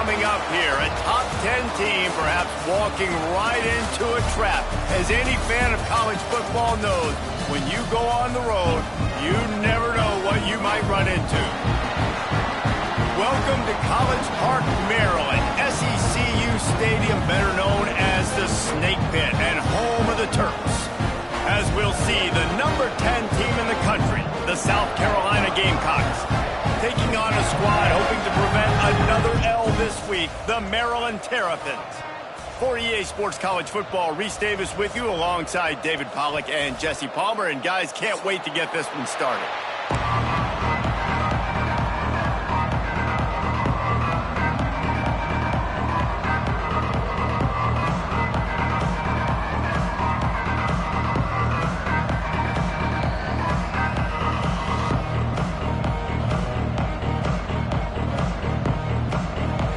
coming up here. A top 10 team perhaps walking right into a trap. As any fan of college football knows, when you go on the road, you never know what you might run into. Welcome to College Park, Maryland, SECU Stadium, better known as the Snake Pit and home of the Terps. As we'll see, the number 10 team in the country, the South Carolina Gamecocks, taking on a squad hoping to prevent another L this week, the Maryland Terrapins. For EA Sports College Football, Reese Davis with you alongside David Pollack and Jesse Palmer. And guys, can't wait to get this one started.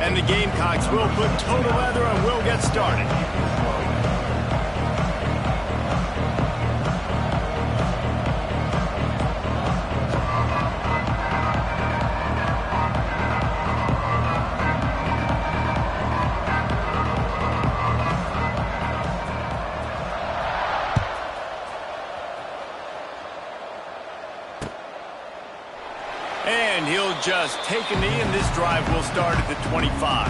And the Gamecocks will put total leather and we'll get started. And he'll just take a knee, and this drive will start at the 25.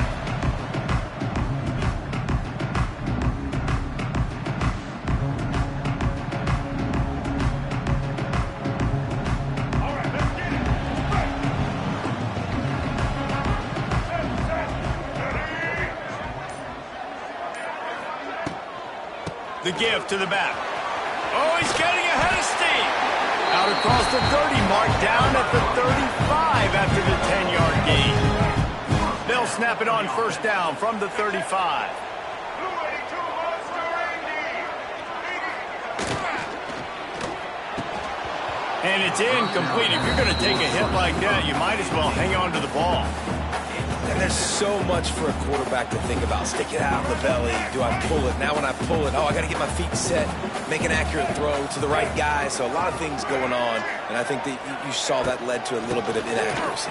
All right, let's get it. The give to the back. Oh, he's getting ahead of steam. Out across the 30 mark, down at the 35 after the 10-yard gain. They'll snap it on first down from the 35. And it's incomplete. If you're going to take a hit like that, you might as well hang on to the ball. And there's so much for a quarterback to think about. Stick it out of the belly. Do I pull it? Now when I pull it, I got to get my feet set, make an accurate throw to the right guy. So a lot of things going on, and I think that you saw that led to a little bit of inaccuracy.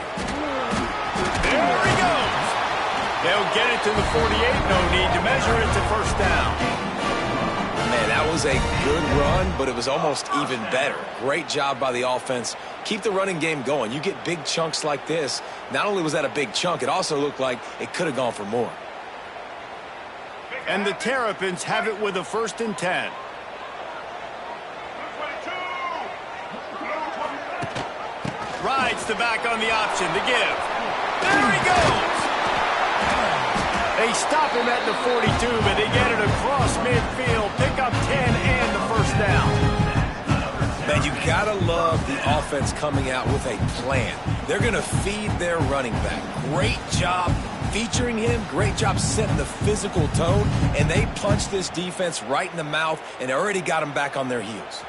There he goes. They'll get it to the 48. No need to measure it to first down. Man, that was a good run, but it was almost even better. Great job by the offense. Keep the running game going. You get big chunks like this. Not only was that a big chunk, it also looked like it could have gone for more. And the Terrapins have it with a 1st and 10. Rides the back on the option. The give. There he goes. They stop him at the 42, but they get it across midfield. Pick up 10 and the first down. Man, you gotta love the offense coming out with a plan. They're gonna feed their running back. Great job featuring him. Great job setting the physical tone. And they punched this defense right in the mouth and already got them back on their heels.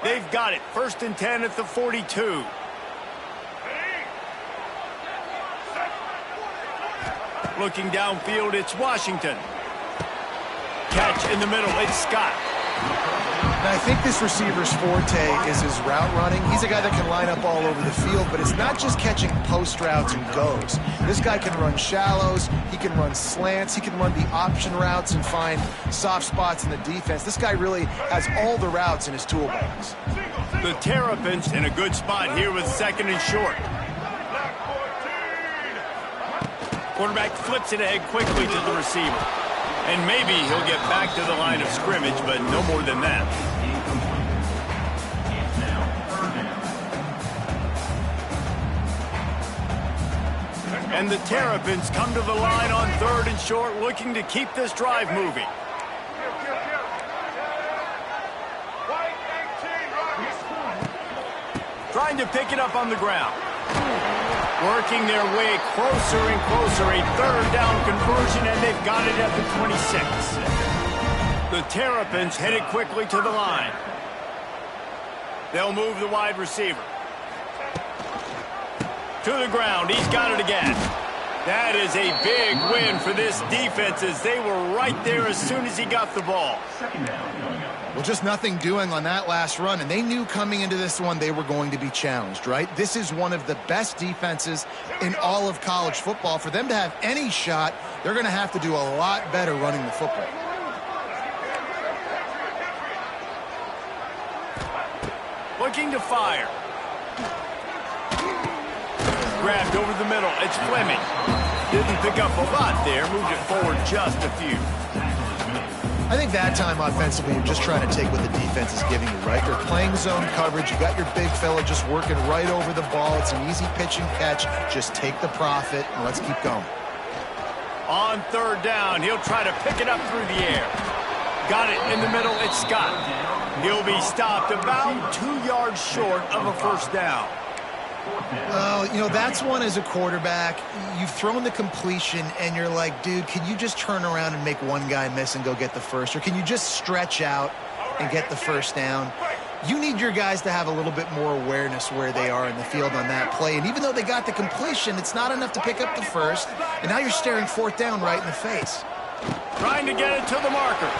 They've got it. 1st and 10 at the 42. Looking downfield, it's Washington. Catch in the middle, it's Scott. And I think this receiver's forte is his route running. He's a guy that can line up all over the field, but it's not just catching post routes and goes. This guy can run shallows, he can run slants, he can run the option routes and find soft spots in the defense. This guy really has all the routes in his toolbox. The Terrapins in a good spot here with 2nd and short. Quarterback flips it ahead quickly to the receiver. And maybe he'll get back to the line of scrimmage, but no more than that. And the Terrapins come to the line on 3rd and short, looking to keep this drive moving. Trying to pick it up on the ground. Working their way closer and closer. A 3rd down conversion, and they've got it at the 26. The Terrapins headed quickly to the line. They'll move the wide receiver. To the ground. He's got it again. That is a big win for this defense as they were right there as soon as he got the ball. 2nd down. Well, just nothing doing on that last run, and they knew coming into this one they were going to be challenged, right? This is one of the best defenses in all of college football. For them to have any shot, they're going to have to do a lot better running the football. Looking to fire. Grabbed over the middle. It's Fleming. Didn't pick up a lot there. Moved it forward just a few. I think that time offensively, you're just trying to take what the defense is giving you, right? They're playing zone coverage. You got your big fella just working right over the ball. It's an easy pitch and catch. Just take the profit, and let's keep going. On third down, he'll try to pick it up through the air. Got it in the middle. It's Scott. He'll be stopped about 2 yards short of a first down. Well, you know, that's one as a quarterback. You've thrown the completion, and you're like, dude, can you just turn around and make one guy miss and go get the first? Or can you just stretch out and get the first down? You need your guys to have a little bit more awareness where they are in the field on that play. And even though they got the completion, it's not enough to pick up the first. And now you're staring fourth down right in the face. Trying to get it to the marker.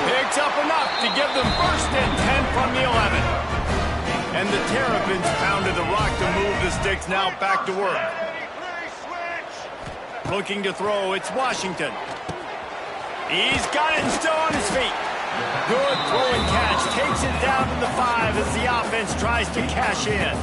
Picks up enough to give them first and 10 from the 11. And the Terrapins pounded the rock to move the sticks, now back to work. Looking to throw, it's Washington. He's got it and still on his feet. Good throw and catch. Takes it down to the 5 as the offense tries to cash in.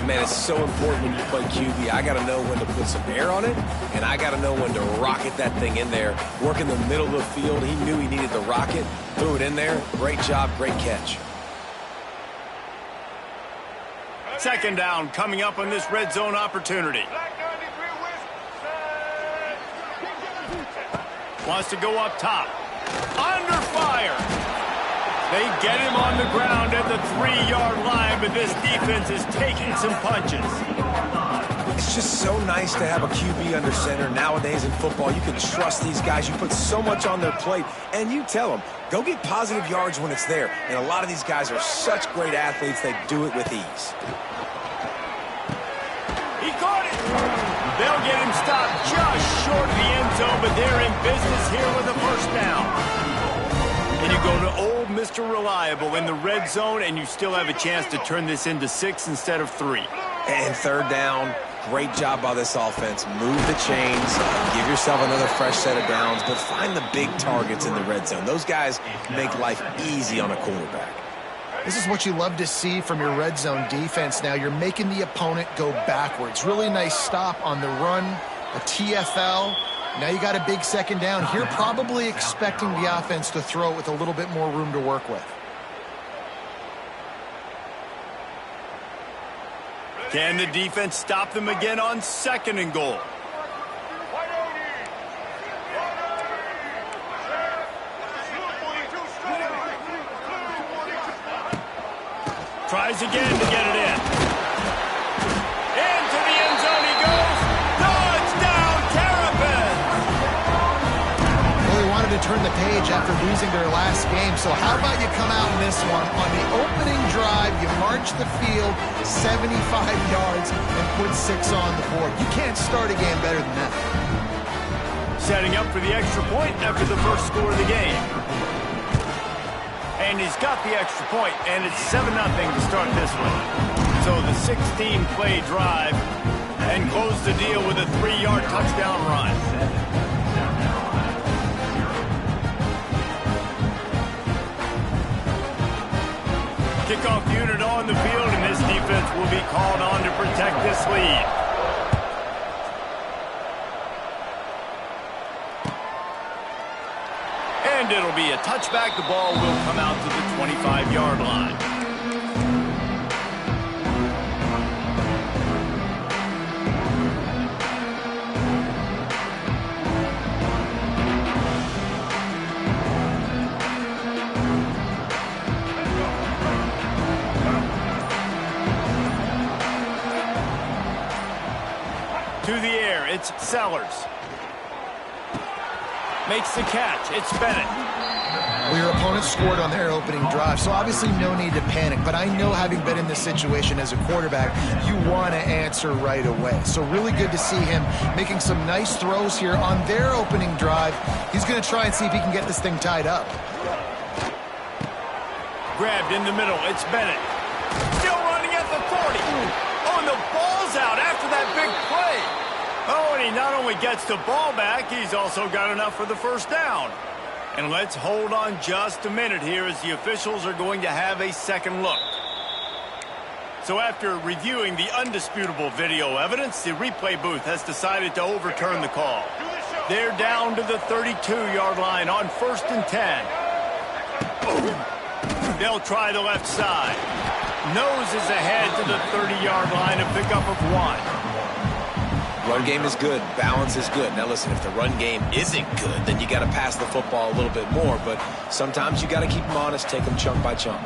Man, it's so important when you play QB. I got to know when to put some air on it, and I got to know when to rocket that thing in there. Work in the middle of the field. He knew he needed the rocket. Threw it in there. Great job, great catch. Second down coming up on this red zone opportunity. Wants to go up top. Under fire. They get him on the ground at the 3-yard line, but this defense is taking some punches. It's just so nice to have a QB under center. Nowadays in football, you can trust these guys. You put so much on their plate, and you tell them, go get positive yards when it's there. And a lot of these guys are such great athletes, they do it with ease. He caught it. They'll get him stopped just short of the end zone, but they're in business here with a first down. And you go to old Mr. Reliable in the red zone, and you still have a chance to turn this into 6 instead of 3. And third down, great job by this offense. Move the chains, give yourself another fresh set of downs, but find the big targets in the red zone. Those guys make life easy on a quarterback. This is what you love to see from your red zone defense now. You're making the opponent go backwards. Really nice stop on the run, a TFL. Now you got a big second down. Here probably expecting the offense to throw it with a little bit more room to work with. Can the defense stop them again on second and goal? Tries again to get it in. Into the end zone he goes. Touchdown, Terrapins! Well, they wanted to turn the page after losing their last game, so how about you come out in this one? On the opening drive, you march the field 75 yards and put 6 on the board. You can't start a game better than that. Setting up for the extra point after the first score of the game. And he's got the extra point, and it's 7-0 to start this one. So the 16-play drive, and close the deal with a 3-yard touchdown run. Kickoff unit on the field, and this defense will be called on to protect this lead. And it'll be a touchback. The ball will come out to the 25-yard line. To the air, it's Sellers. Makes the catch. It's Bennett. Well, your opponent scored on their opening drive, so obviously no need to panic. But I know, having been in this situation as a quarterback, you want to answer right away. So really good to see him making some nice throws here on their opening drive. He's going to try and see if he can get this thing tied up. Grabbed in the middle. It's Bennett. Still running at the 40. Oh, and the ball's out after that big play. Oh, and he not only gets the ball back, he's also got enough for the first down. And let's hold on just a minute here as the officials are going to have a second look. So after reviewing the undisputable video evidence, the replay booth has decided to overturn the call. They're down to the 32-yard line on 1st and 10. They'll try the left side. Noses ahead to the 30-yard line, a pickup of 1. Run game is good. Balance is good. Now listen, if the run game isn't good, then you got to pass the football a little bit more. But sometimes you got to keep them honest, take them chunk by chunk.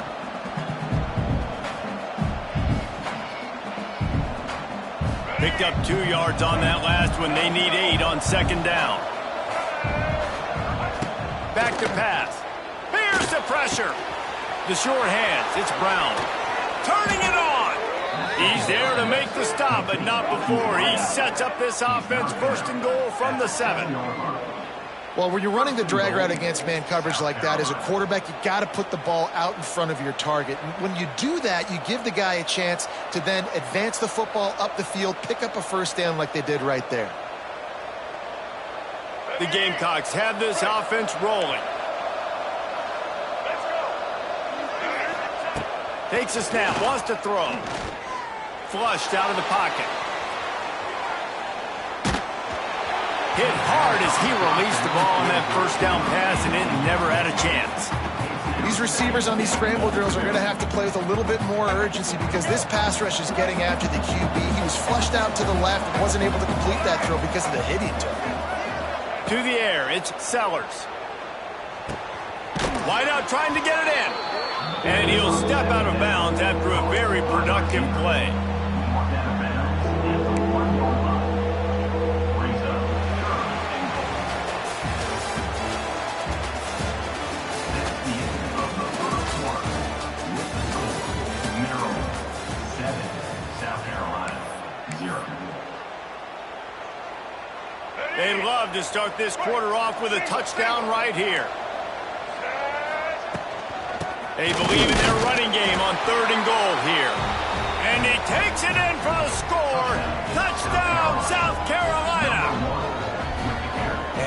Picked up 2 yards on that last one. They need 8 on 2nd down. Back to pass. Here's the pressure. The short hands. It's Brown. Turning it on. He's there to make the stop, but not before he sets up this offense 1st and goal from the 7. Well, when you're running the drag route against man coverage like that, as a quarterback, you got to put the ball out in front of your target. And when you do that, you give the guy a chance to then advance the football up the field, pick up a first down like they did right there. The Gamecocks have this offense rolling. Takes a snap, wants to throw. Flushed out of the pocket. Hit hard as he released the ball on that first down pass, and it never had a chance. These receivers on these scramble drills are going to have to play with a little bit more urgency because this pass rush is getting after the QB. He was flushed out to the left and wasn't able to complete that throw because of the hit he took. To the air, it's Sellers. Wide out trying to get it in. And he'll step out of bounds after a very productive play. They'd love to start this quarter off with a touchdown right here. They believe in their running game on 3rd and goal here. And he takes it in for the score. Touchdown, South Carolina.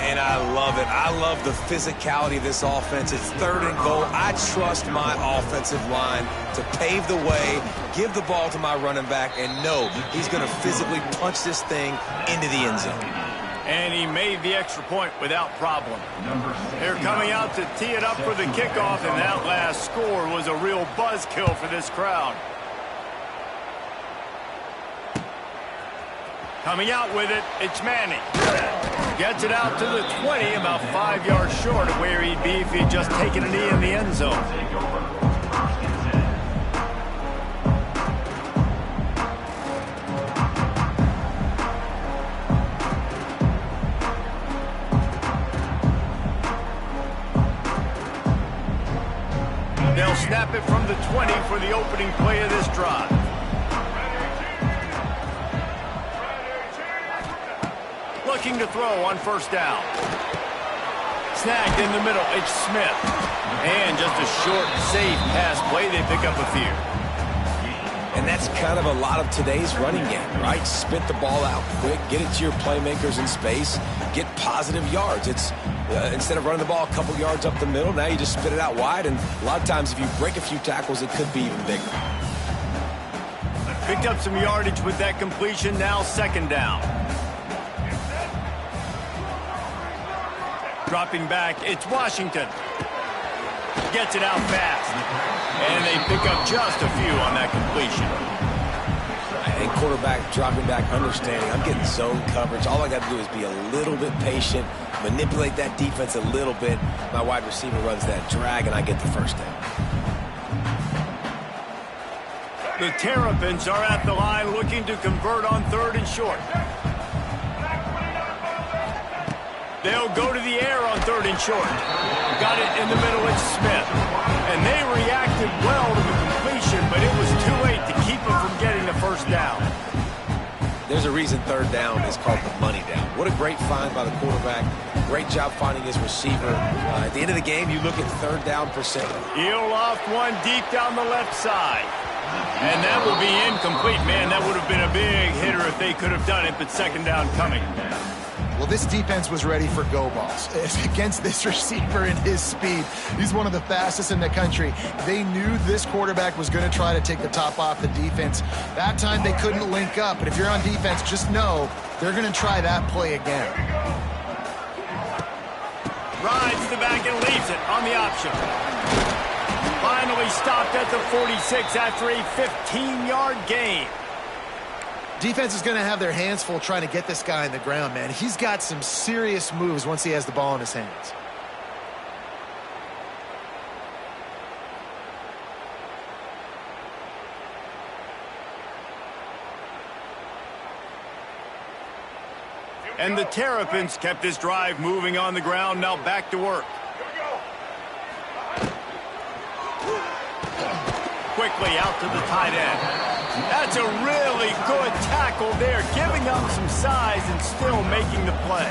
And I love it. I love the physicality of this offense. It's 3rd and goal. I trust my offensive line to pave the way, give the ball to my running back, and know he's going to physically punch this thing into the end zone. And he made the extra point without problem. They're coming out to tee it up for the kickoff, and that last score was a real buzzkill for this crowd. Coming out with it, it's Manning. Gets it out to the 20, about 5 yards short of where he'd be if he'd just taken a knee in the end zone. They'll snap it from the 20 for the opening play of this drive. Looking to throw on 1st down. Snagged in the middle, it's Smith. And just a short, safe pass play, they pick up a few. And that's kind of a lot of today's running game, right? Spit the ball out quick, get it to your playmakers in space, get positive yards. It's instead of running the ball a couple yards up the middle, now you just spit it out wide, and a lot of times if you break a few tackles, it could be even bigger. Picked up some yardage with that completion, now 2nd down. Dropping back, it's Washington. Gets it out fast. And they pick up just a few on that completion. And quarterback dropping back, understanding I'm getting zone coverage. All I got to do is be a little bit patient, manipulate that defense a little bit. My wide receiver runs that drag, and I get the first down. The Terrapins are at the line looking to convert on 3rd and short. They'll go to the air on 3rd and short. Got it in the middle, it's Smith. And they reacted well to the completion, but it was too late to keep them from getting the first down. There's a reason 3rd down is called the money down. What a great find by the quarterback. Great job finding his receiver. At the end of the game, you look at third down percent. He'll loft one deep down the left side. And that will be incomplete. Man, that would have been a big hitter if they could have done it, but second down coming. Well, this defense was ready for go balls against this receiver and his speed. He's one of the fastest in the country. They knew this quarterback was going to try to take the top off the defense. That time they couldn't link up, but if you're on defense, just know they're going to try that play again. Rides the back and leaves it on the option. Finally stopped at the 46 after a 15-yard gain. Defense is going to have their hands full trying to get this guy on the ground, man. He's got some serious moves once he has the ball in his hands. And the Terrapins kept this drive moving on the ground. Now back to work. Quickly out to the tight end. That's a really good tackle there, giving up some size and still making the play.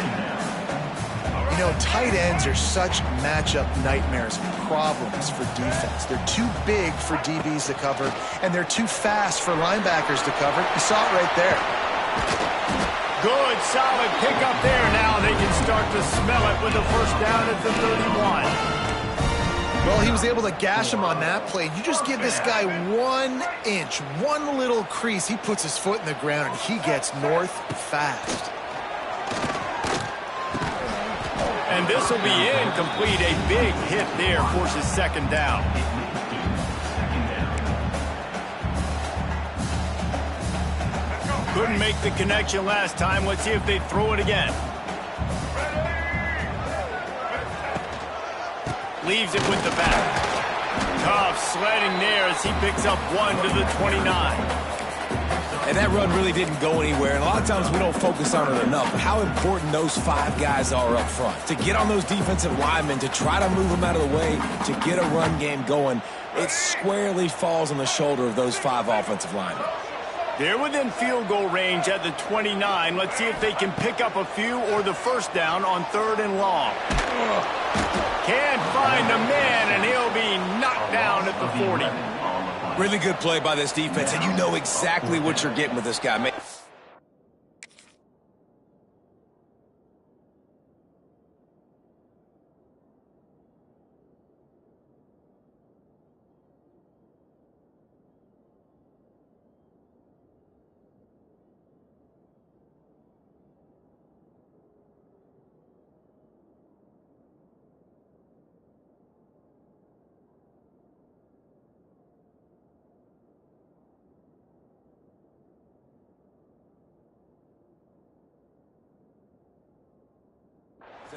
You know, tight ends are such matchup nightmares, problems for defense. They're too big for DBs to cover, and they're too fast for linebackers to cover. You saw it right there. Good, solid pickup there. Now they can start to smell it with a first down at the 31. Well, he was able to gash him on that play. You just give this guy 1 inch, one little crease, he puts his foot in the ground, and he gets north fast. And this will be incomplete. A big hit there forces second down. Couldn't make the connection last time. Let's see if they throw it again. Leaves it with the back. Tough sledding there as he picks up one to the 29. And that run really didn't go anywhere. And a lot of times we don't focus on it enough. How important those 5 guys are up front. To get on those defensive linemen, to try to move them out of the way, to get a run game going, it squarely falls on the shoulder of those 5 offensive linemen. They're within field goal range at the 29. Let's see if they can pick up a few or the first down on 3rd and long. Can't find a man, and he'll be knocked down at the 40. Really good play by this defense, and you know exactly what you're getting with this guy.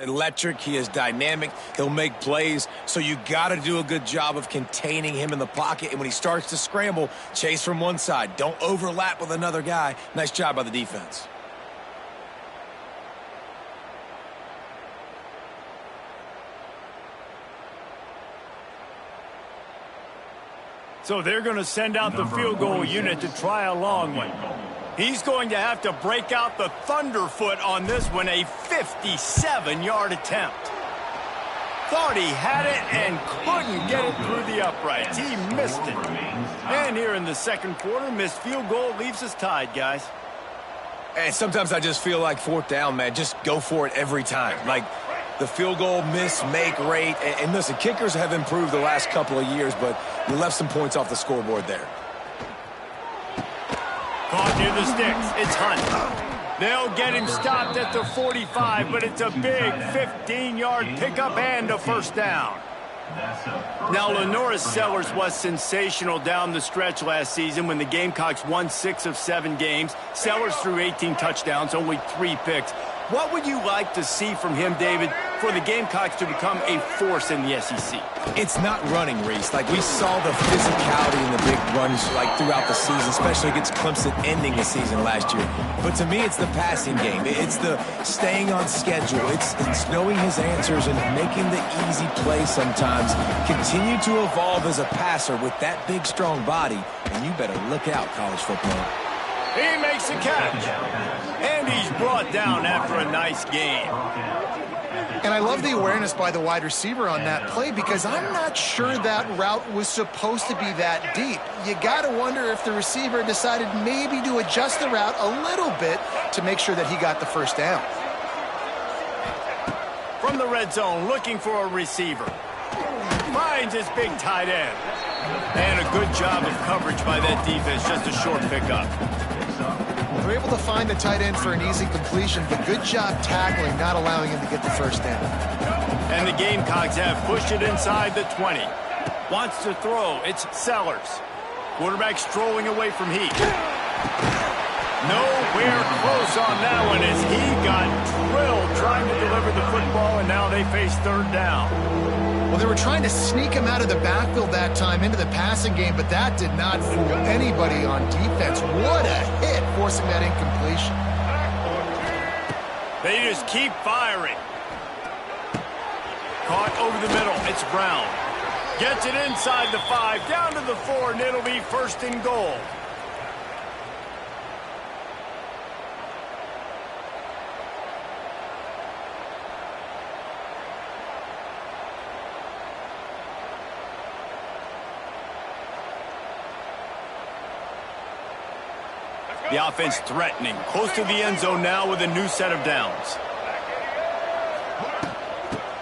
Electric, he is dynamic, he'll make plays, so you got to do a good job of containing him in the pocket, and when he starts to scramble, chase from one side, don't overlap with another guy. Nice job by the defense. So they're going to send out the field goal unit to try a long one. He's going to have to break out the thunderfoot on this one, a 57-yard attempt. Thought he had it and couldn't get it through the uprights. He missed it. And here in the second quarter, missed field goal leaves us tied, guys. And sometimes I just feel like 4th down, man, just go for it every time. Like the field goal miss-make rate. And listen, kickers have improved the last couple of years, but you left some points off the scoreboard there. Caught near the sticks. It's Hunt. They'll get him stopped at the 45, but it's a big 15-yard pickup and a first down. Now, Lenoris Sellers was sensational down the stretch last season when the Gamecocks won 6 of 7 games. Sellers threw 18 touchdowns, only 3 picks. What would you like to see from him, David, for the Gamecocks to become a force in the SEC? It's not running, Reese. Like, we saw the physicality in the big runs, like, throughout the season, especially against Clemson ending the season last year. But to me, it's the passing game. It's the staying on schedule. It's knowing his answers and making the easy play sometimes. Continue to evolve as a passer with that big, strong body, and you better look out, college football. He makes the catch. And he's brought down after a nice game. And I love the awareness by the wide receiver on that play because I'm not sure that route was supposed to be that deep. You got to wonder if the receiver decided maybe to adjust the route a little bit to make sure that he got the first down. From the red zone, looking for a receiver. Finds his big tight end. And a good job of coverage by that defense, just a short pickup. They're able to find the tight end for an easy completion, but good job tackling, not allowing him to get the first down. And the Gamecocks have pushed it inside the 20. Wants to throw. It's Sellers. Quarterback strolling away from Heat. Nowhere close on that one as he got drilled trying to deliver the football, and now they face third down. Well, they were trying to sneak him out of the backfield that time into the passing game, but that did not fool anybody on defense. What a hit, forcing that incompletion. They just keep firing. Caught over the middle. It's Brown. Gets it inside the 5, down to the 4, and it'll be first and goal. The offense threatening, close to the end zone now with a new set of downs.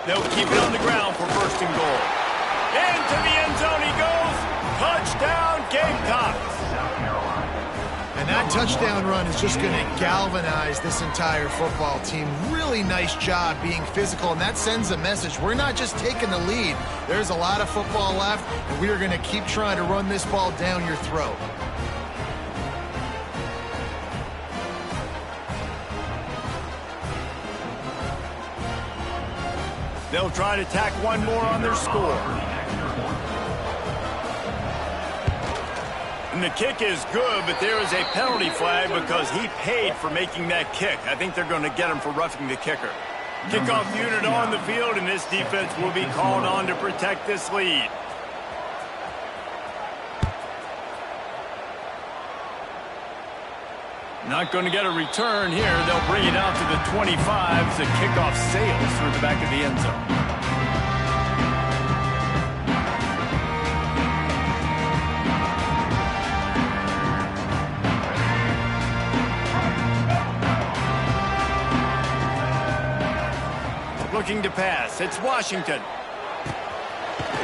They'll keep it on the ground for first and goal. Into the end zone he goes. Touchdown, Gamecocks. And that touchdown run is just going to galvanize this entire football team. Really nice job being physical, and that sends a message. We're not just taking the lead. There's a lot of football left, and we are going to keep trying to run this ball down your throat. They'll try to tack one more on their score. And the kick is good, but there is a penalty flag because he paid for making that kick. I think they're going to get him for roughing the kicker. Kickoff unit on the field, and this defense will be called on to protect this lead. Not going to get a return here. They'll bring it out to the 25 as the kickoff sails through the back of the end zone. Looking to pass. It's Washington.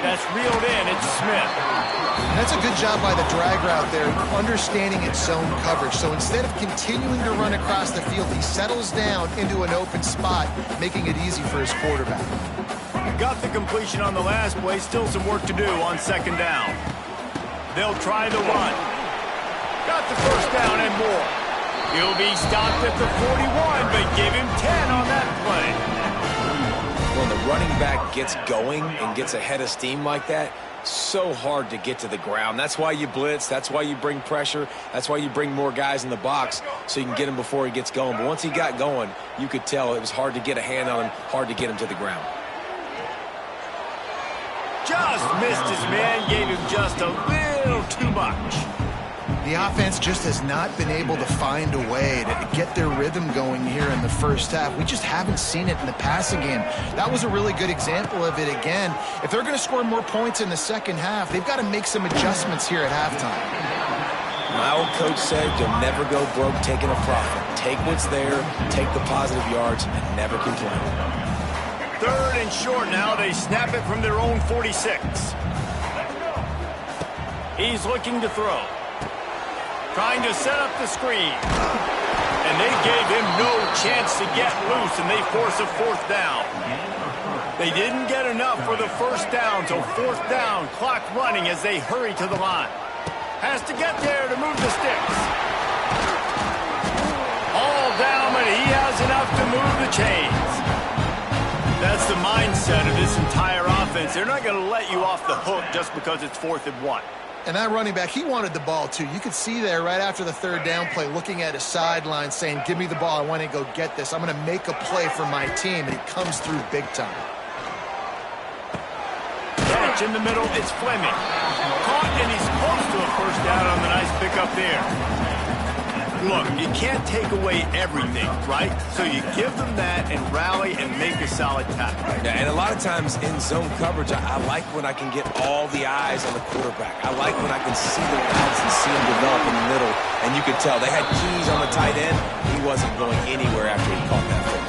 That's reeled in. It's Smith. That's a good job by the drag route there, understanding its zone coverage. So instead of continuing to run across the field, he settles down into an open spot, making it easy for his quarterback. Got the completion on the last play. Still some work to do on second down. They'll try the run. Got the first down and more. He'll be stopped at the 41, but give him 10 on that play. When the running back gets going and gets ahead of steam like that, so hard to get to the ground. That's why you blitz. That's why you bring pressure. That's why you bring more guys in the box so you can get him before he gets going. But once he got going, you could tell it was hard to get a hand on him, hard to get him to the ground. Just missed his man, gave him just a little too much. The offense just has not been able to find a way to get their rhythm going here in the first half. We just haven't seen it in the passing game. That was a really good example of it again. If they're going to score more points in the second half, they've got to make some adjustments here at halftime. My old coach said you'll never go broke taking a profit. Take what's there, take the positive yards, and never complain. Third and short now. They snap it from their own 46. He's looking to throw. Trying to set up the screen. And they gave him no chance to get loose, and they force a fourth down. They didn't get enough for the first down, so fourth down, clock running as they hurry to the line. Has to get there to move the sticks. All down, but he has enough to move the chains. That's the mindset of this entire offense. They're not going to let you off the hook just because it's 4th and 1. And that running back, he wanted the ball too. You could see there right after the third down play, looking at his sideline saying, give me the ball, I want to go get this. I'm going to make a play for my team, and he comes through big time. Catch in the middle, it's Fleming. Caught, and he's close to a first down on the nice pickup there. Look, you can't take away everything, right? So you give them that and rally and make a solid tackle. Yeah, and a lot of times in zone coverage, I like when I can get all the eyes on the quarterback. I like when I can see the routes and see him develop in the middle. And you could tell they had keys on the tight end. He wasn't going anywhere after he caught that football.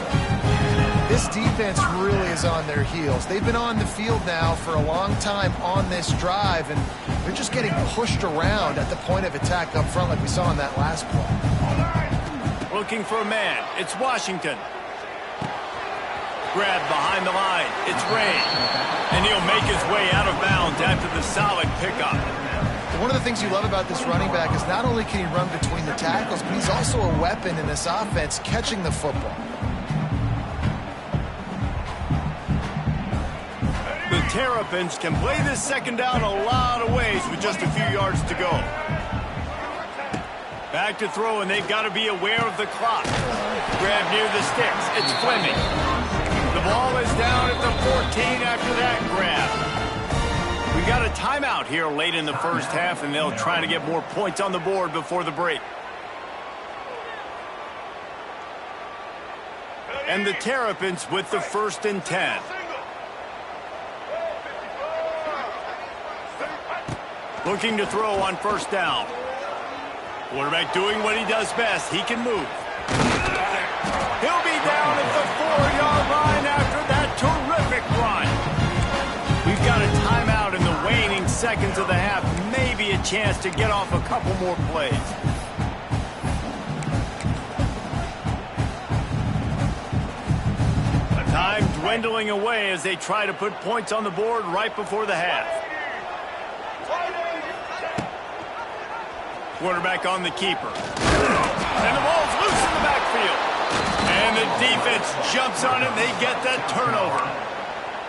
This defense really is on their heels. They've been on the field now for a long time on this drive, and they're just getting pushed around at the point of attack up front like we saw in that last play. Looking for a man. It's Washington. Grab behind the line. It's Ray. And he'll make his way out of bounds after the solid pickup. One of the things you love about this running back is not only can he run between the tackles, but he's also a weapon in this offense catching the football. The Terrapins can play this second down a lot of ways with just a few yards to go. Back to throw, and they've got to be aware of the clock. Grab near the sticks. It's Fleming. The ball is down at the 14 after that grab. We got a timeout here late in the first half, and they'll try to get more points on the board before the break. And the Terrapins with the 1st and 10. Looking to throw on 1st down. Quarterback doing what he does best. He can move. He'll be down at the 4-yard line after that terrific run. We've got a timeout in the waning seconds of the half. Maybe a chance to get off a couple more plays. Time dwindling away as they try to put points on the board right before the half. Quarterback on the keeper. And the ball's loose in the backfield. And the defense jumps on it, and they get that turnover.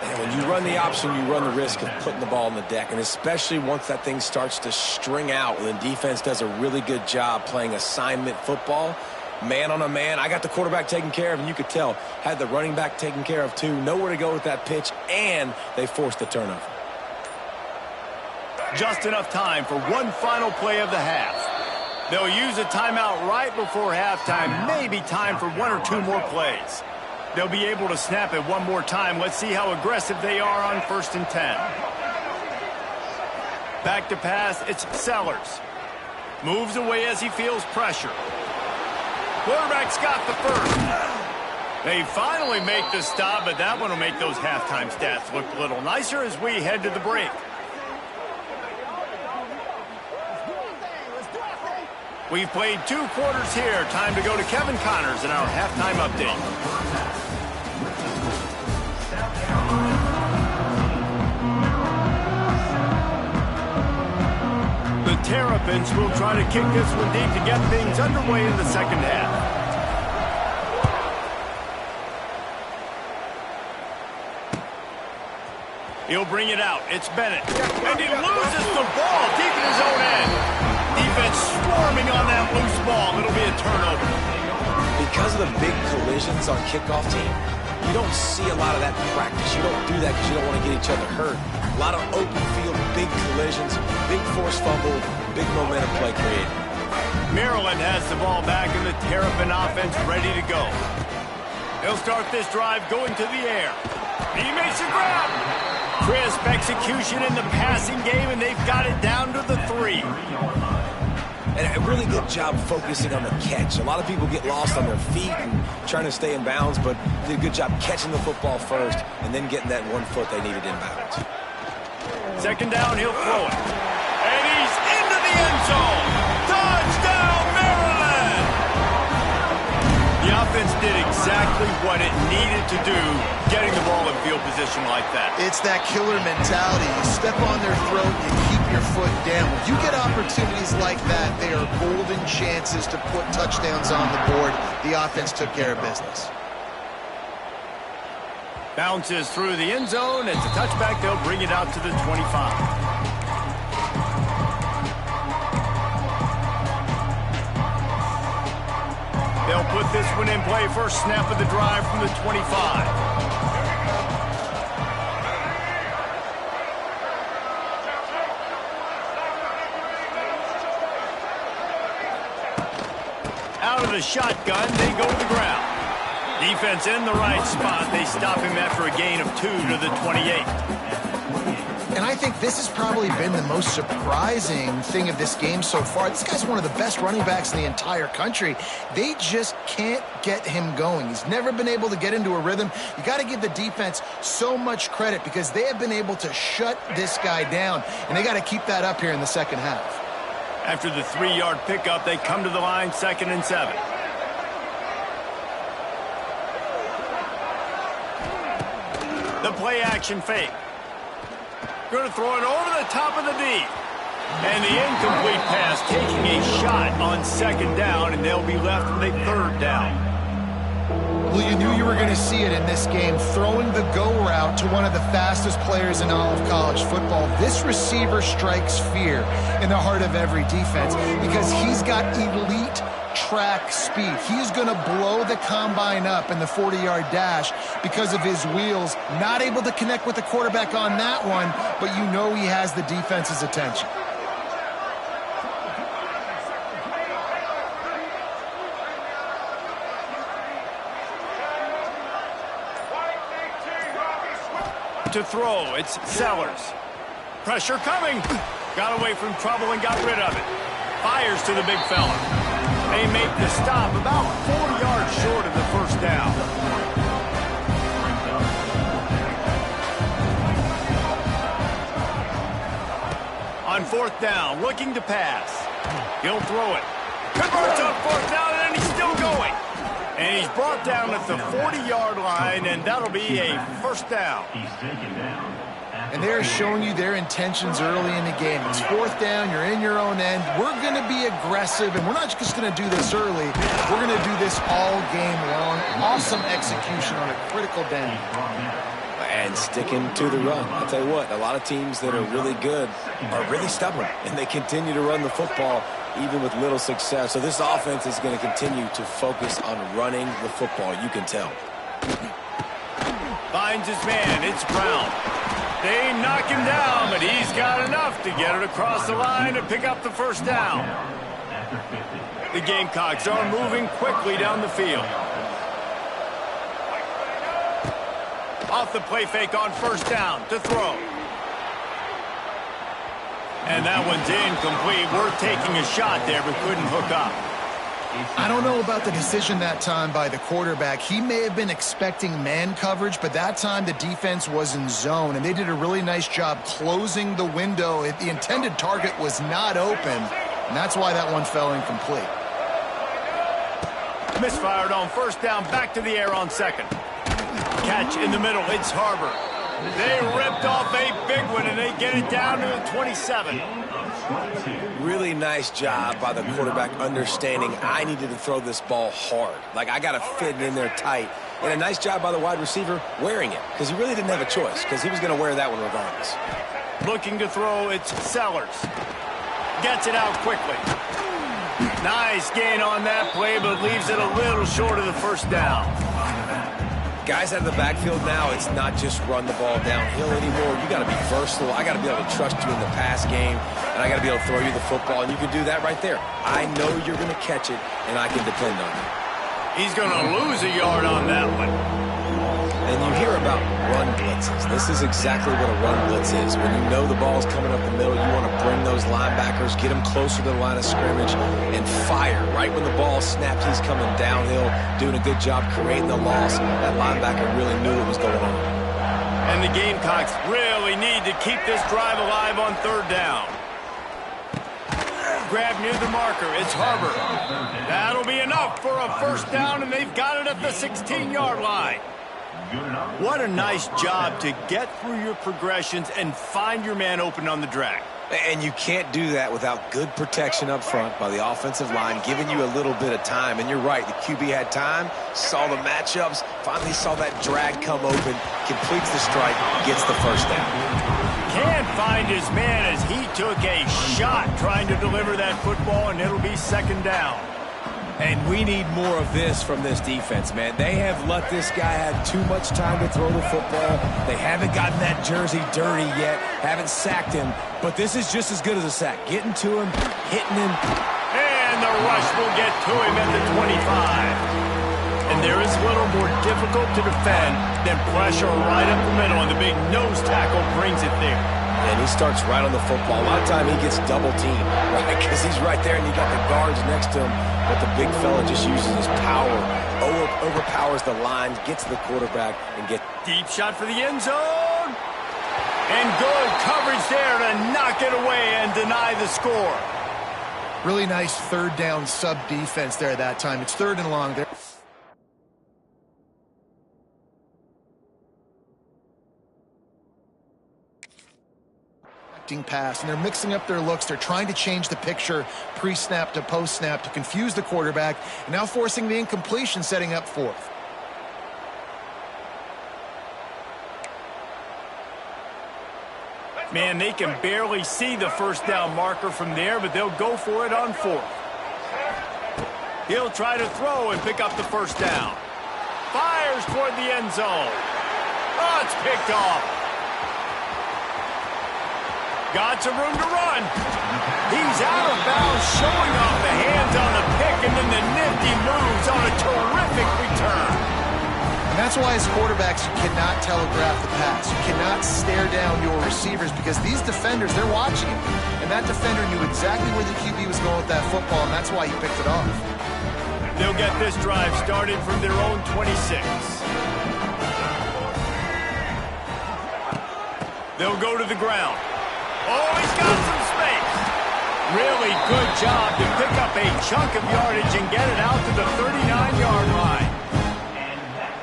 And when you run the option, you run the risk of putting the ball on the deck, and especially once that thing starts to string out, when the defense does a really good job playing assignment football, man on a man. I got the quarterback taken care of, and you could tell, had the running back taken care of too. Nowhere to go with that pitch, and they forced the turnover. Just enough time for one final play of the half. They'll use a timeout right before halftime, maybe time for 1 or 2 more plays. They'll be able to snap it one more time. Let's see how aggressive they are on 1st and 10. Back to pass, it's Sellers. Moves away as he feels pressure. Quarterback's got the 1st. They finally make the stop, but that one will make those halftime stats look a little nicer as we head to the break. We've played 2 quarters here. Time to go to Kevin Connors in our halftime update. The Terrapins will try to kick this one deep to get things underway in the second half. He'll bring it out. It's Bennett. And he loses the ball deep in his own end. Defense swarming on that loose ball. It'll be a turnover. Because of the big collisions on kickoff team, you don't see a lot of that in practice. You don't do that because you don't want to get each other hurt. A lot of open field, big collisions, big forced fumble, big momentum play created. Maryland has the ball back and the Terrapin offense ready to go. They'll start this drive going to the air. He makes a grab. Crisp execution in the passing game, and they've got it down to the 3. And a really good job focusing on the catch. A lot of people get lost on their feet and trying to stay in bounds, but did a good job catching the football first and then getting that 1 foot they needed in bounds. Second down, he'll throw it. And he's into the end zone. Touchdown, Maryland! The offense did exactly what it needed to do, getting the ball in field position like that. It's that killer mentality. You step on their throat, you keep your foot down. When you get opportunities like that, they are golden chances to put touchdowns on the board. The offense took care of business. Bounces through the end zone. It's a touchback. They'll bring it out to the 25. They'll put this one in play. First snap of the drive from the 25. out of the shotgun, they go to the ground. Defense in the right spot. They stop him after a gain of 2 to the 28. And I think this has probably been the most surprising thing of this game so far. This guy's one of the best running backs in the entire country. They just can't get him going. He's never been able to get into a rhythm. You got to give the defense so much credit because they have been able to shut this guy down, and they got to keep that up here in the second half. After the 3-yard pickup, they come to the line, 2nd and 7. The play action fake. Going to throw it over the top of the D. And the incomplete pass taking a shot on 2nd down, and they'll be left with a 3rd down. Well, you knew you were going to see it in this game, throwing the go route to one of the fastest players in all of college football. This receiver strikes fear in the heart of every defense because he's got elite track speed. He's going to blow the combine up in the 40-yard dash because of his wheels. Not able to connect with the quarterback on that one, but you know he has the defense's attention. To throw, it's Sellers. Pressure coming. Got away from trouble and got rid of it. Fires to the big fella. They make the stop about 4 yards short of the 1st down. On 4th down, looking to pass. He'll throw it. Converts on 4th down, and he's still going. And he's brought down at the 40-yard line, and that'll be a 1st down. And they're showing you their intentions early in the game. It's 4th down, you're in your own end. We're going to be aggressive, and we're not just going to do this early. We're going to do this all game long. Awesome execution on a critical down. And sticking to the run. I'll tell you what, a lot of teams that are really good are really stubborn, and they continue to run the football even with little success. So this offense is going to continue to focus on running the football. You can tell. Finds his man. It's Brown. They knock him down, but he's got enough to get it across the line and pick up the 1st down. The Gamecocks are moving quickly down the field. Off the play fake on 1st down to throw. And that one's incomplete. We're taking a shot there, but couldn't hook up. I don't know about the decision that time by the quarterback. He may have been expecting man coverage, but that time the defense was in zone, and they did a really nice job closing the window. The intended target was not open, and that's why that one fell incomplete. Misfired on 1st down, back to the air on 2nd. Catch in the middle, it's Harbor. They ripped off a big one, and they get it down to the 27. Really nice job by the quarterback understanding I needed to throw this ball hard. Like, I got to fit it in there tight. And a nice job by the wide receiver wearing it, because he really didn't have a choice, because he was going to wear that one regardless. Looking to throw, it's Sellers. Gets it out quickly. Nice gain on that play, but leaves it a little short of the 1st down. Guys out of the backfield now, it's not just run the ball downhill anymore. You got to be versatile. I got to be able to trust you in the pass game, and I got to be able to throw you the football, and you can do that right there. I know you're going to catch it, and I can depend on you. He's going to lose a yard on that one. And you hear about run blitzes. This is exactly what a run blitz is. When you know the ball's coming up the middle, you want to bring those linebackers, get them closer to the line of scrimmage, and fire. Right when the ball snapped, he's coming downhill, doing a good job creating the loss. That linebacker really knew what was going on. And the Gamecocks really need to keep this drive alive on 3rd down. Grab near the marker, it's Harbor. That'll be enough for a 1st down, and they've got it at the 16-yard line. What a nice job to get through your progressions and find your man open on the drag. And you can't do that without good protection up front by the offensive line, giving you a little bit of time. And you're right, the QB had time, saw the matchups, finally saw that drag come open, completes the strike, gets the 1st down. Can't find his man as he took a shot trying to deliver that football, and it'll be 2nd down. And we need more of this from this defense, man. They have let this guy have too much time to throw the football. They haven't gotten that jersey dirty yet, haven't sacked him. But this is just as good as a sack. Getting to him, hitting him. And the rush will get to him at the 25. And there is a little more difficult to defend than pressure right up the middle, and the big nose tackle brings it there. And he starts right on the football. A lot of time he gets double teamed, right? Because he's right there and you got the guards next to him. But the big fella just uses his power, overpowers the line, gets to the quarterback, and gets... Deep shot for the end zone. And good coverage there to knock it away and deny the score. Really nice third down sub defense there that time. It's third and long there. Pass, and they're mixing up their looks. They're trying to change the picture pre-snap to post-snap to confuse the quarterback, and now forcing the incompletion, setting up fourth. Man, they can barely see the first down marker from there, but they'll go for it on fourth. He'll try to throw and pick up the first down. Fires toward the end zone. Oh, it's picked off. Got some room to run. He's out of bounds, showing off the hands on the pick, and then the nifty moves on a terrific return. And that's why as quarterbacks, you cannot telegraph the pass. You cannot stare down your receivers because these defenders, they're watching him. And that defender knew exactly where the QB was going with that football, and that's why he picked it off. They'll get this drive started from their own 26. They'll go to the ground. Oh, he's got some space. Really good job to pick up a chunk of yardage and get it out to the 39-yard line.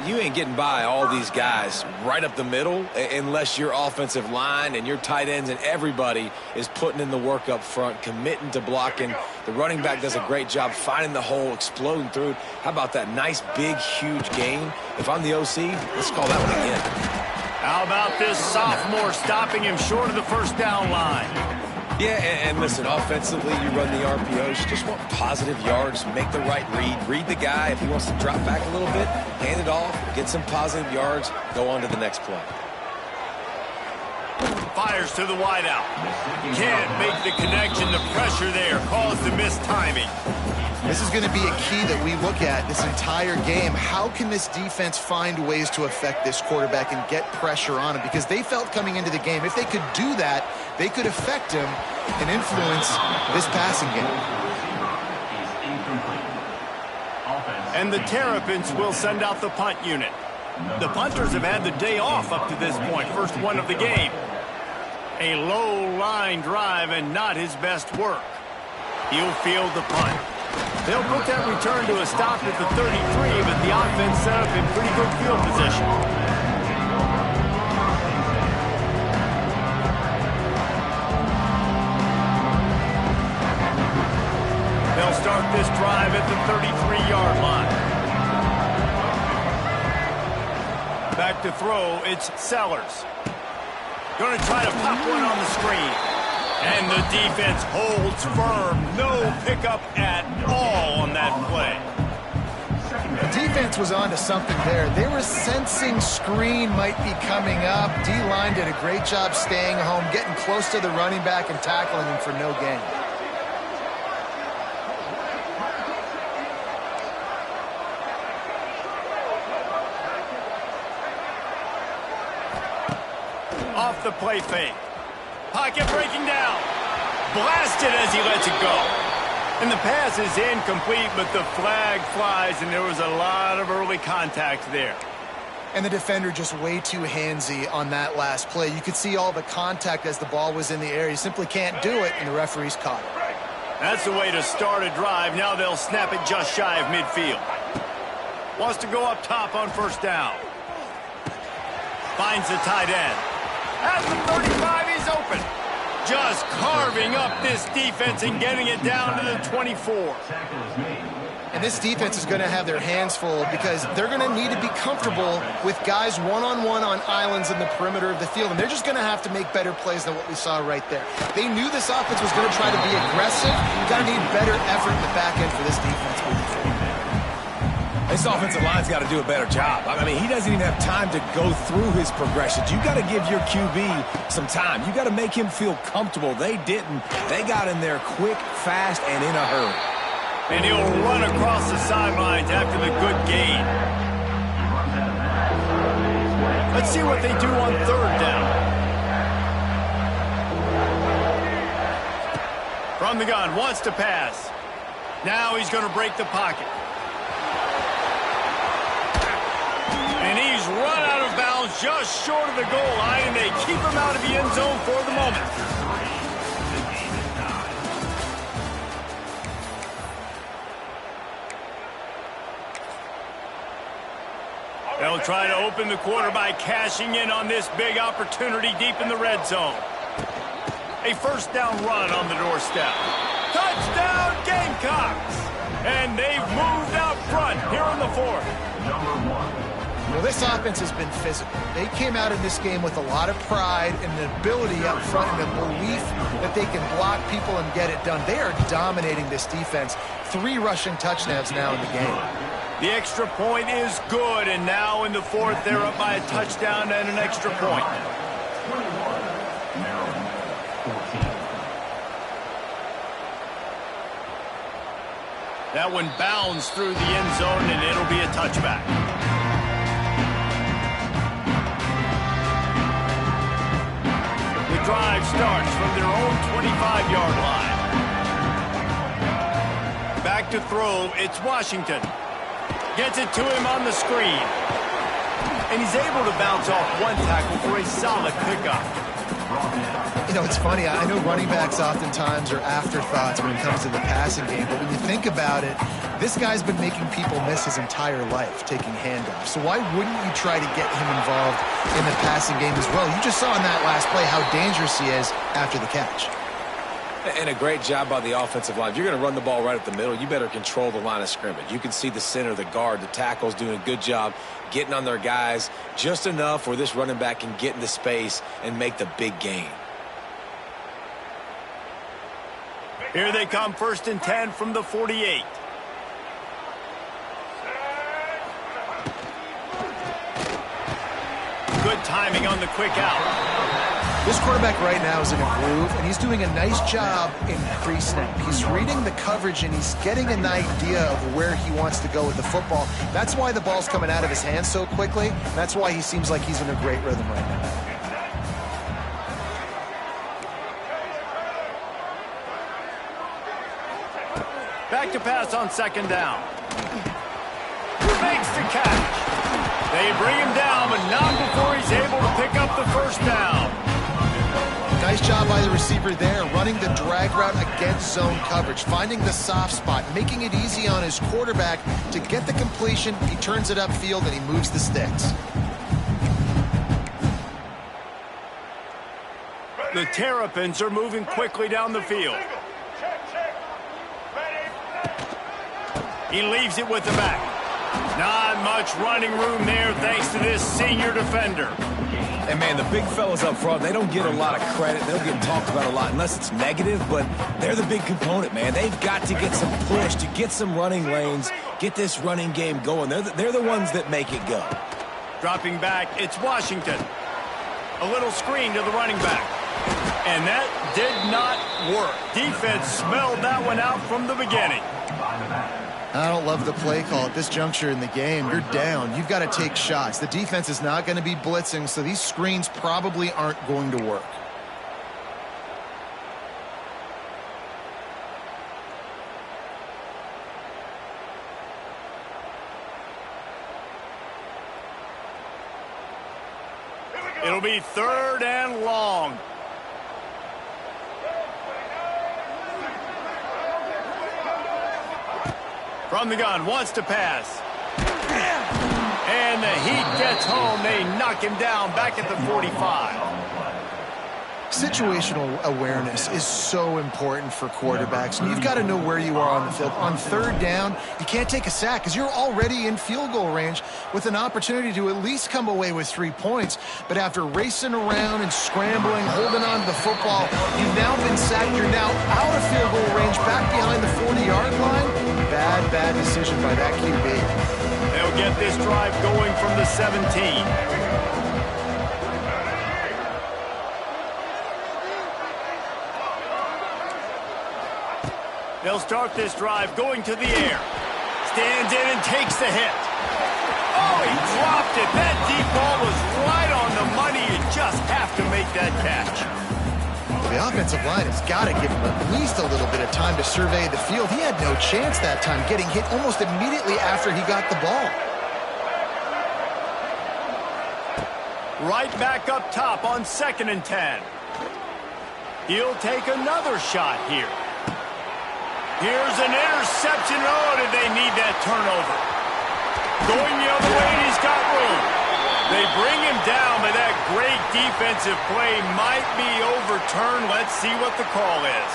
You ain't getting by all these guys right up the middle unless your offensive line and your tight ends and everybody is putting in the work up front, committing to blocking. The running back does a great job finding the hole, exploding through it. How about that nice, big, huge gain? If I'm the OC, let's call that one again. How about this sophomore stopping him short of the first down line? Yeah, and listen, offensively, you run the RPOs. You just want positive yards, make the right read the guy. If he wants to drop back a little bit, hand it off, get some positive yards, go on to the next play. Fires to the wideout. Can't make the connection. The pressure there caused the missed timing. This is going to be a key that we look at this entire game. How can this defense find ways to affect this quarterback and get pressure on him? Because they felt coming into the game, if they could do that, they could affect him and influence this passing game. And the Terrapins will send out the punt unit. The punters have had the day off up to this point, first one of the game. A low line drive and not his best work. He'll field the punt. They'll put that return to a stop at the 33, but the offense set up in pretty good field position. They'll start this drive at the 33-yard line. Back to throw, it's Sellers. Going to try to pop one on the screen. And the defense holds firm. No pickup at all on that play. The defense was onto something there. They were sensing screen might be coming up. D-line did a great job staying home, getting close to the running back and tackling him for no gain. Off the play fake. Pocket breaking down. Blasted as he lets it go. And the pass is incomplete, but the flag flies, and there was a lot of early contact there. And the defender just way too handsy on that last play. You could see all the contact as the ball was in the air. You simply can't do it, and the referee's caught it. That's the way to start a drive. Now they'll snap it just shy of midfield. Wants to go up top on first down. Finds the tight end. At the 35, he's open. Just carving up this defense and getting it down to the 24. And this defense is going to have their hands full because they're going to need to be comfortable with guys one-on-one on islands in the perimeter of the field. And they're just going to have to make better plays than what we saw right there. They knew this offense was going to try to be aggressive. Got to need better effort in the back end for this defense moving forward. This offensive line's got to do a better job. I mean, he doesn't even have time to go through his progressions. You got to give your QB some time. You got to make him feel comfortable. They didn't. They got in there quick, fast, and in a hurry. And he'll run across the sidelines after the good gain. Let's see what they do on third down. From the gun, wants to pass. Now he's going to break the pocket. And he's run out of bounds just short of the goal line, and they keep him out of the end zone for the moment. They'll try to open the quarter by cashing in on this big opportunity deep in the red zone. A first down run on the doorstep. Touchdown, Gamecocks! And they've moved out front here in the fourth. Well, this offense has been physical. They came out in this game with a lot of pride and an ability up front and a belief that they can block people and get it done. They are dominating this defense. 3 rushing touchdowns now in the game. The extra point is good, and now in the fourth, they're up by a touchdown and an extra point. That one bounds through the end zone, and it'll be a touchback. The drive starts from their own 25-yard line. Back to throw, it's Washington. Gets it to him on the screen. And he's able to bounce off one tackle for a solid pickup. You know, it's funny. I know running backs oftentimes are afterthoughts when it comes to the passing game, but when you think about it, this guy's been making people miss his entire life taking handoffs. So why wouldn't you try to get him involved in the passing game as well? You just saw in that last play how dangerous he is after the catch. And a great job by the offensive line. If you're going to run the ball right up the middle, you better control the line of scrimmage. You can see the center, the guard, the tackles doing a good job getting on their guys just enough where this running back can get into space and make the big gain. Here they come, 1st and 10 from the 48. Good timing on the quick out. This quarterback right now is in a groove, and he's doing a nice job in pre-snap. He's reading the coverage, and he's getting an idea of where he wants to go with the football. That's why the ball's coming out of his hands so quickly. That's why he seems like he's in a great rhythm right now. Back to pass on 2nd down. Makes the catch. They bring him down, but not before he's able to pick up the 1st down. Nice job by the receiver there, running the drag route against zone coverage, finding the soft spot, making it easy on his quarterback to get the completion. He turns it upfield, and he moves the sticks. The Terrapins are moving quickly down the field. He leaves it with the back. Not much running room there thanks to this senior defender. And, man, the big fellas up front, they don't get a lot of credit. They don't get talked about a lot unless it's negative, but they're the big component, man. They've got to get some push, to get some running lanes, get this running game going. They're the ones that make it go. Dropping back, it's Washington. A little screen to the running back. And that did not work. Defense smelled that one out from the beginning. I don't love the play call at this juncture in the game. You're down. You've got to take shots. The defense is not going to be blitzing, so these screens probably aren't going to work. It'll be 3rd and long. From the gun, wants to pass. And the heat gets home. They knock him down back at the 45. Situational awareness is so important for quarterbacks, and you've got to know where you are on the field. On 3rd down, you can't take a sack because you're already in field goal range with an opportunity to at least come away with 3 points. But after racing around and scrambling, holding on to the football, you've now been sacked. You're now out of field goal range, back behind the 40-yard line. Bad decision by that QB. They'll get this drive going from the 17. They'll start this drive going to the air. Stands in and takes the hit. Oh, he dropped it. That deep ball was right on the money. You just have to make that catch. Well, the offensive line has got to give him at least a little bit of time to survey the field. He had no chance that time, getting hit almost immediately after he got the ball. Right back up top on 2nd and 10. He'll take another shot here. Here's an interception. Oh, did they need that turnover? Going the other way, and he's got room. They bring him down, but that great defensive play might be overturned. Let's see what the call is.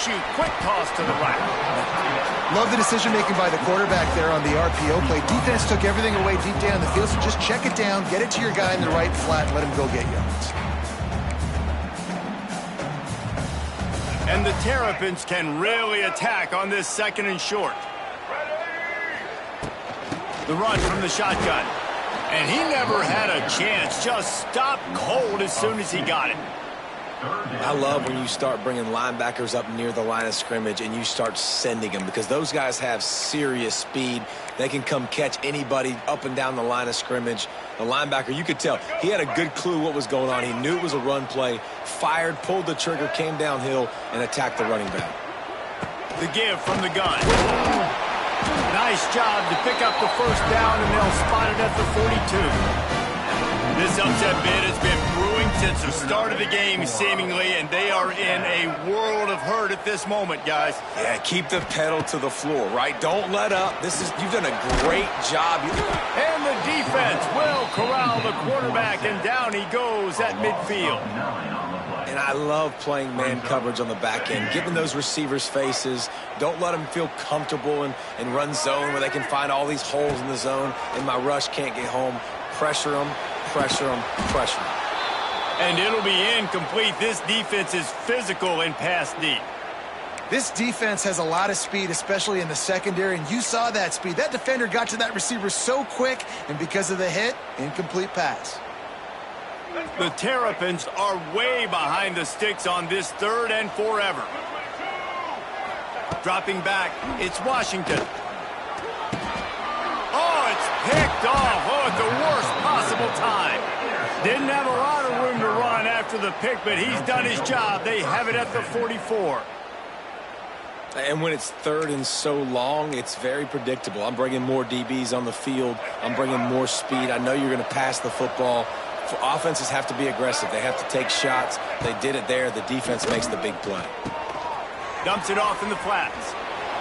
Shoot, quick toss to the right. Love the decision-making by the quarterback there on the RPO play. Defense took everything away deep down the field, so just check it down, get it to your guy in the right flat, and let him go get yards. And the Terrapins can really attack on this 2nd and short. The run from the shotgun. And he never had a chance, just stopped cold as soon as he got it. I love when you start bringing linebackers up near the line of scrimmage and you start sending them, because those guys have serious speed. They can come catch anybody up and down the line of scrimmage. The linebacker, you could tell, he had a good clue what was going on. He knew it was a run play, fired, pulled the trigger, came downhill, and attacked the running back. The give from the gun. Nice job to pick up the 1st down, and they'll spot it at the 42. This upset bid has been brewing since the start of the game, seemingly, and they are in a world of hurt at this moment, guys. Yeah, keep the pedal to the floor, right? Don't let up. You've done a great job. And the defense will corral the quarterback, and down he goes at midfield. And I love playing man coverage on the back end, giving those receivers faces. Don't let them feel comfortable and run zone where they can find all these holes in the zone, and my rush can't get home. Pressure them. Pressure them, pressure them. And it'll be incomplete. This defense is physical and pass deep. This defense has a lot of speed, especially in the secondary, and you saw that speed. That defender got to that receiver so quick, and because of the hit, incomplete pass. The Terrapins are way behind the sticks on this 3rd and forever. Dropping back, it's Washington. Oh, it's picked off. Oh, at the worst possible time. Didn't have a lot of room to run after the pick, but he's done his job. They have it at the 44. And when it's 3rd and so long, it's very predictable. I'm bringing more DBs on the field. I'm bringing more speed. I know you're going to pass the football. Offenses have to be aggressive. They have to take shots. They did it there. The defense makes the big play. Dumps it off in the flats.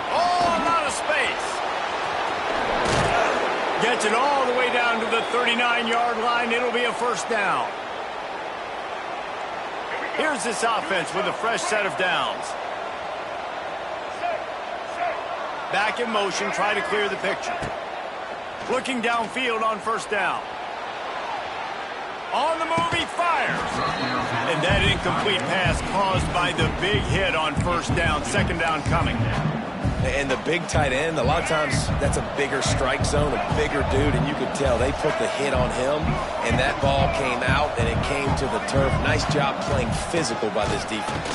Oh, a lot of space. Gets it all the way down to the 39-yard line. It'll be a 1st down. Here's this offense with a fresh set of downs. Back in motion, try to clear the picture. Looking downfield on 1st down. On the move, he fires. And that incomplete pass caused by the big hit on 1st down. 2nd down coming. And the big tight end, a lot of times that's a bigger strike zone, a bigger dude, and you could tell they put the hit on him, and that ball came out, and it came to the turf. Nice job playing physical by this defense.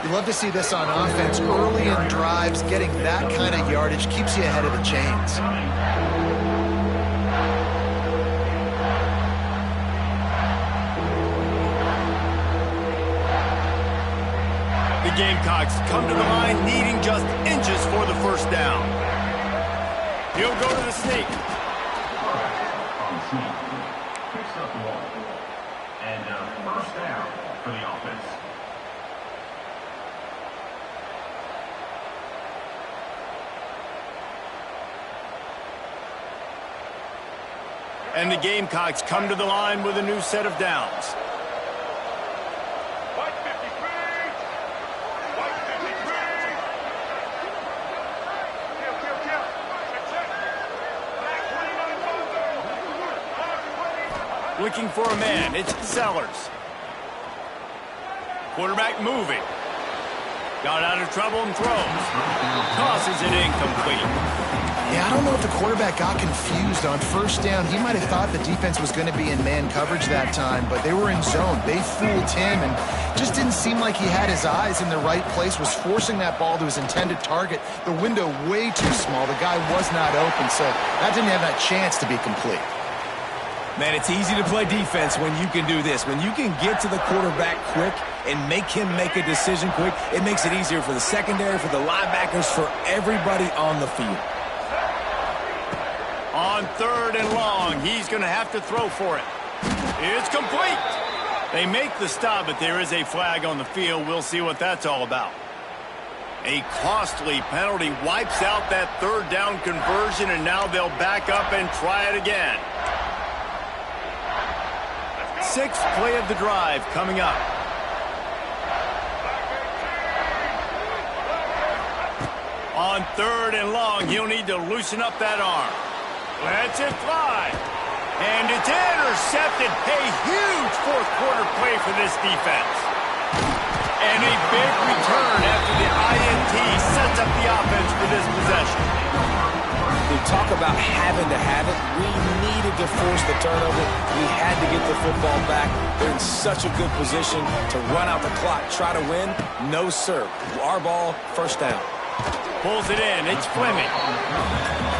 You love to see this on offense. Early in drives, getting that kind of yardage keeps you ahead of the chains. The Gamecocks come to the line needing just inches for the 1st down. He'll go to the sneak. Picks up the ball. And 1st down for the offense. And the Gamecocks come to the line with a new set of downs. looking for a man. It's Sellers. Quarterback moving. Got out of trouble and throws. Tosses it incomplete. Yeah, I don't know if the quarterback got confused on first down. He might have thought the defense was going to be in man coverage that time, but they were in zone. They fooled him and just didn't seem like he had his eyes in the right place, was forcing that ball to his intended target. The window way too small. The guy was not open, so that didn't have that chance to be complete. Man, it's easy to play defense when you can do this. When you can get to the quarterback quick and make him make a decision quick, it makes it easier for the secondary, for the linebackers, for everybody on the field. On 3rd and long, he's going to have to throw for it. It's complete. They make the stop, but there is a flag on the field. We'll see what that's all about. A costly penalty wipes out that 3rd down conversion, and now they'll back up and try it again. 6th play of the drive coming up. On 3rd and long, he'll need to loosen up that arm. Lets it fly. And it's intercepted. A huge 4th quarter play for this defense. And a big return after the INT sets up the offense for this possession. We talk about having to have it. We needed to force the turnover. We had to get the football back. They're in such a good position to run out the clock, try to win. No, sir. Our ball, first down. Pulls it in. It's Fleming.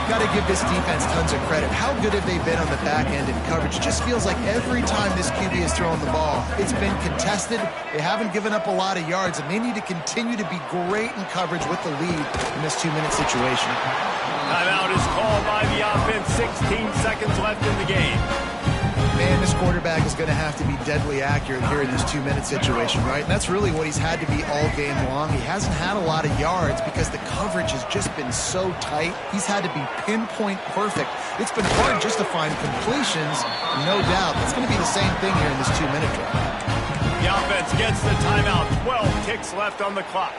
Got to give this defense tons of credit. How good have they been on the back end in coverage? It just feels like every time this QB has thrown the ball, it's been contested. They haven't given up a lot of yards, and they need to continue to be great in coverage with the lead in this 2-minute situation. Timeout is called by the offense. 16 seconds left in the game. Man, this quarterback is going to have to be deadly accurate here in this 2-minute situation, right? And that's really what he's had to be all game long. He hasn't had a lot of yards because the coverage has just been so tight. He's had to be pinpoint perfect. It's been hard just to find completions, no doubt. That's going to be the same thing here in this 2-minute drive. The offense gets the timeout. 12 ticks left on the clock.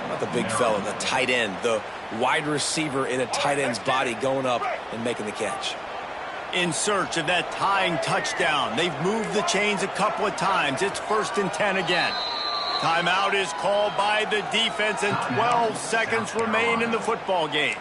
Not the big fella, the tight end, the wide receiver in a tight end's body going up and making the catch. In search of that tying touchdown. They've moved the chains a couple of times. It's 1st and 10 again. Timeout is called by the defense, and 12 seconds remain in the football game.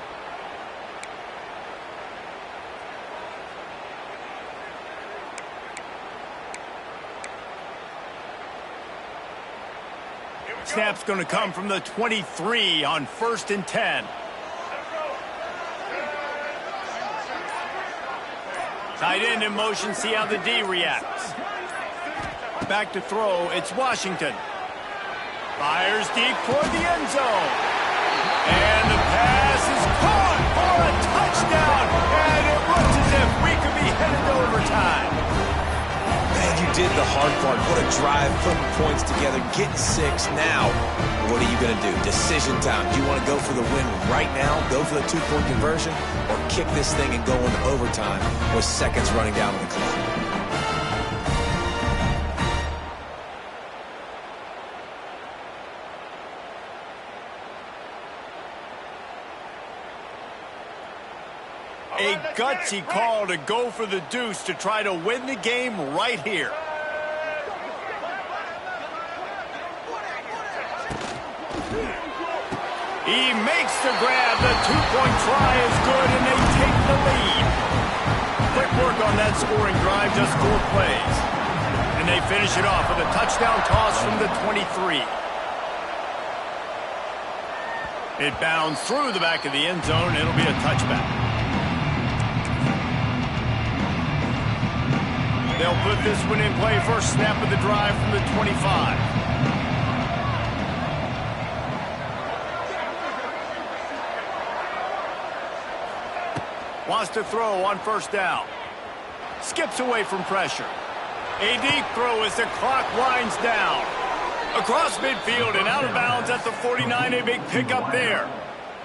Snap's going to come from the 23 on 1st and 10. Tight end in motion, see how the D reacts. Back to throw, it's Washington. Fires deep toward the end zone. And the pass is caught for a touchdown. And it looks as if we could be headed to overtime. Man, you did the hard part. What a drive, putting points together, getting 6. Now, what are you going to do? Decision time. Do you want to go for the win right now, go for the 2-point conversion, or kick this thing and go into overtime with seconds running down on the clock? A gutsy call to go for the deuce to try to win the game right here. He makes the grab. The 2-point try is good, and they take the lead. Quick work on that scoring drive, just 4 plays. And they finish it off with a touchdown toss from the 23. It bounds through the back of the end zone. It'll be a touchback. They'll put this one in play. First snap of the drive from the 25. Wants to throw on 1st down. Skips away from pressure. A deep throw as the clock winds down. Across midfield and out of bounds at the 49. A big pickup there.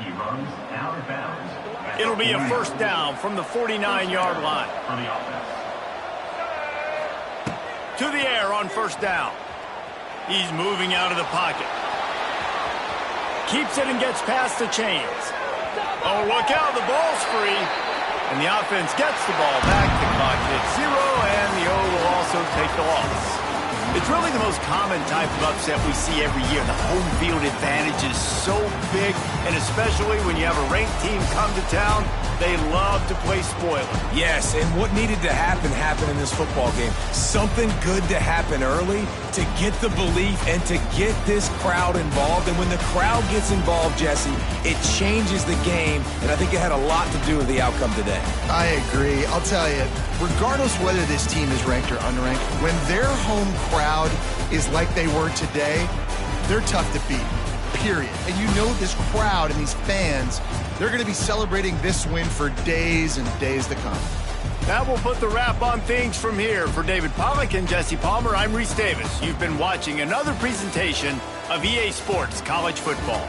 He runs out of bounds. It'll be a 1st down from the 49-yard line. For the offense. To the air on 1st down. He's moving out of the pocket. Keeps it and gets past the chains. Oh, look out, the ball's free. And the offense gets the ball back. The clock hits 0, and the O will also take the loss. It's really the most common type of upset we see every year. The home field advantage is so big, and especially when you have a ranked team come to town, they love to play spoiler. Yes, and what needed to happen happened in this football game. Something good to happen early to get the belief and to get this crowd involved. And when the crowd gets involved, Jesse, it changes the game, and I think it had a lot to do with the outcome today. I agree. I'll tell you, regardless whether this team is ranked or unranked, when their home crowd is like they were today, they're tough to beat, period. And you know this crowd and these fans, they're going to be celebrating this win for days and days to come. That will put the wrap on things from here. For David Pollack and Jesse Palmer, I'm Reese Davis. You've been watching another presentation of EA Sports College Football.